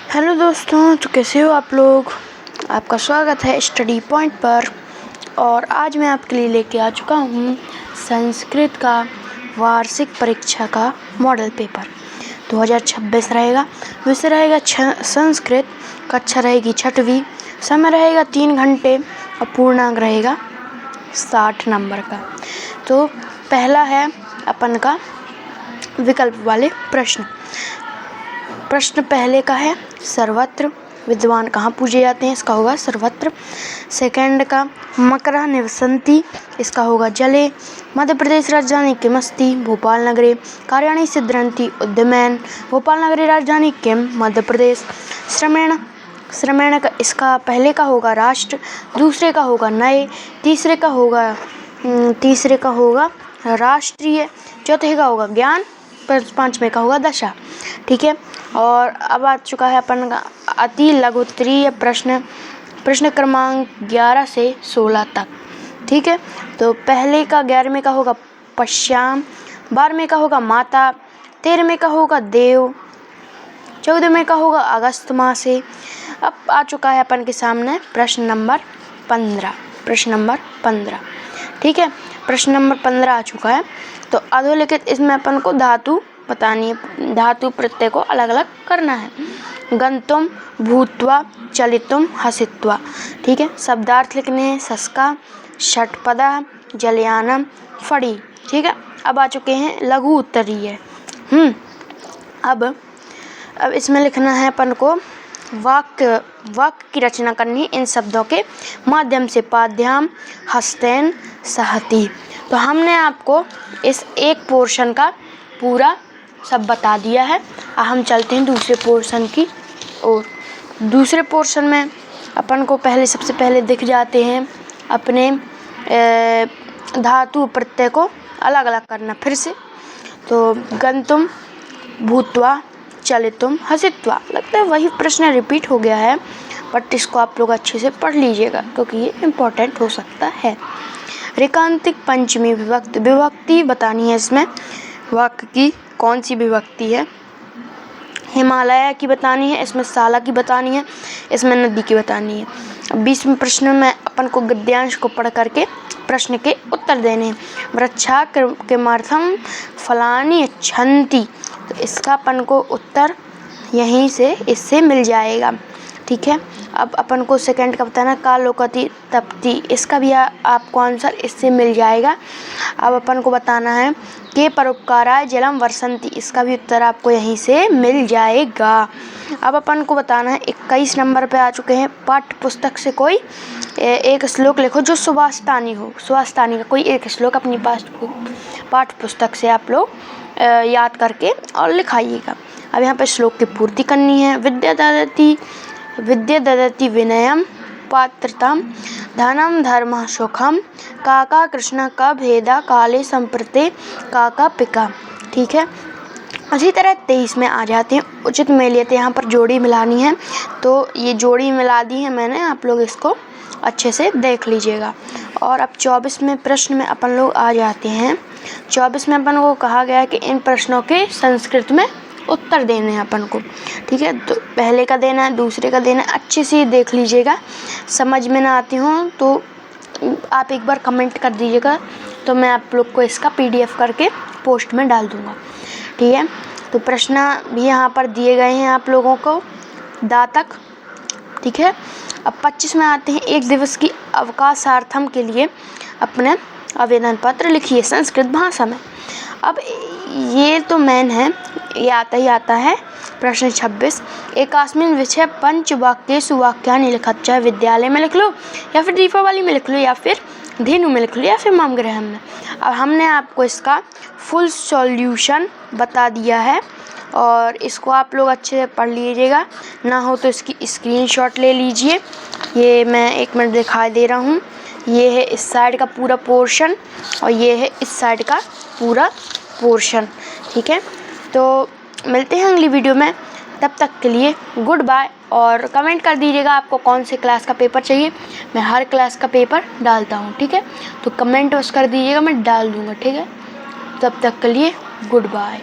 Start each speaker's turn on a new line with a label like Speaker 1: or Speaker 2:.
Speaker 1: Hello दोस्तों, तो कैसे हो आप लोग। आपका स्वागत है स्टडी पॉइंट पर। और आज मैं आपके लिए लेके आ चुका हूँ संस्कृत का वार्षिक परीक्षा का मॉडल पेपर 2026 रहेगा। विषय रहेगा संस्कृत, कक्षा रहेगी 6वीं, समय रहेगा 3 घंटे और पूर्णांक रहेगा 60 नंबर का। तो पहला है अपन का विकल्प वाले प्रश्न पहले का है सर्वत्र विद्वान कहाँ पूजे जाते हैं, इसका होगा सर्वत्र। सेकंड का मकरः निवसन्ति, इसका होगा जले। मध्य प्रदेश राजधानी किमस्ति, भोपाल नगरे। कार्याणि सिद्ध्यन्ति उद्यमेन, भोपाल नगरी राजधानी किम, मध्य प्रदेश। श्रमेण का इसका पहले का होगा राष्ट्र, दूसरे का होगा नए, तीसरे का होगा राष्ट्रीय, चौथे का होगा ज्ञान, पांचवें का होगा दशा। ठीक है। और अब आ चुका है अपन का अति लघुत्तरीय प्रश्न क्रमांक 11 से 16 तक। ठीक है। तो पहले का 11वें का होगा पश्याम, 12वें का होगा माता, 13वें का होगा देव, 14वें का होगा अगस्त मासे। अब आ चुका है अपन के सामने प्रश्न नंबर 15। ठीक है। प्रश्न नंबर 15 आ चुका है। तो अधोलिखित इसमें अपन को धातु बतानी है, धातु प्रत्यय को अलग अलग करना है। गंतुम, भूत्वा, चलितुम, हसित्वा। ठीक है। शब्दार्थ लिखने हैं सस्का, षट्पदा, जलयानम, फड़ी। ठीक है। अब आ चुके हैं लघु उत्तरीय। अब इसमें लिखना है अपन को वाक्य की रचना करनी है इन शब्दों के माध्यम से। पाद्याम, हस्तेन, सहति। तो हमने आपको इस एक पोर्शन का पूरा सब बता दिया है। हम चलते हैं दूसरे पोर्शन की ओर। दूसरे पोर्शन में अपन को सबसे पहले दिख जाते हैं अपने धातु प्रत्यय को अलग अलग करना फिर से। तो गंतुम, भूत्वा, चलितुम, हसित्वा। लगता है वही प्रश्न रिपीट हो गया है, बट इसको आप लोग अच्छे से पढ़ लीजिएगा क्योंकि ये इम्पोर्टेंट हो सकता है। ऋकांतिक पंचमी विभक्ति बतानी है इसमें। वाक्य की कौन सी विभक्ति है। हिमालय की बतानी है, इसमें साला की बतानी है, इसमें नदी की बतानी है। 20वें प्रश्न में अपन को गद्यांश को पढ़ करके प्रश्न के उत्तर देने हैं। वृक्षा किमर्थम फलानि यच्छन्ति। तो इसका अपन को उत्तर यहीं से इससे मिल जाएगा। ठीक है। अब अपन को सेकंड का बताना कालोकति तपति, इसका भी आपको आंसर इससे मिल जाएगा। अब अपन को बताना है के परोपकाराय जलम वर्षन्ति, इसका भी उत्तर आपको यहीं से मिल जाएगा। अब अपन को बताना है 21 नंबर पे आ चुके हैं। पाठ्य पुस्तक से कोई एक श्लोक लिखो जो सुभाषितानी हो। सुभाषितानी का कोई एक श्लोक अपनी पाठ्य पुस्तक से आप लोग याद करके और लिखाइएगा। अब यहाँ पे श्लोक की पूर्ति करनी है। विद्या ददति विनयम पात्रताम, धनम धर्म सुखम, काका कृष्ण का भेदा काले संप्रते काका पिका। ठीक है। उसी तरह 23 में आ जाते हैं उचित मेलियत। यहाँ पर जोड़ी मिलानी है, तो ये जोड़ी मिला दी है मैंने, आप लोग इसको अच्छे से देख लीजिएगा। और अब 24 में प्रश्न में अपन लोग आ जाते हैं। 24 में अपन को कहा गया है कि इन प्रश्नों के संस्कृत में उत्तर देने हैं अपन को। ठीक है। तो पहले का देना है, दूसरे का देना है, अच्छे से देख लीजिएगा। समझ में ना आती हो तो आप एक बार कमेंट कर दीजिएगा, तो मैं आप लोग को इसका PDF करके पोस्ट में डाल दूँगा। ठीक है। तो प्रश्न भी यहाँ पर दिए गए हैं आप लोगों को दातक। ठीक है। अब 25 में आते हैं। एक दिवस की अवकाशार्थम के लिए अपने आवेदन पत्र लिखिए संस्कृत भाषा में। अब ये तो मेन है, ये आता है। प्रश्न 26 एकास्मिन विषय पंचवाक्येषु वाक्यानि लिखत। चाहे विद्यालय में लिख लो या फिर दीपावली में लिख लो या फिर धेनु में लिख लो या फिर मम गृहम में। अब हमने आपको इसका फुल सॉल्यूशन बता दिया है और इसको आप लोग अच्छे से पढ़ लीजिएगा। ना हो तो इसकी स्क्रीनशॉट ले लीजिए। ये मैं 1 मिनट दिखा दे रहा हूँ। ये है इस साइड का पूरा पोर्शन और ये है इस साइड का पूरा पोर्शन। ठीक है। तो मिलते हैं अगली वीडियो में, तब तक के लिए गुड बाय। और कमेंट कर दीजिएगा आपको कौन से क्लास का पेपर चाहिए। मैं हर क्लास का पेपर डालता हूँ। ठीक है। तो कमेंट बस कर दीजिएगा, मैं डाल दूँगा। ठीक है। तब तक के लिए गुड बाय।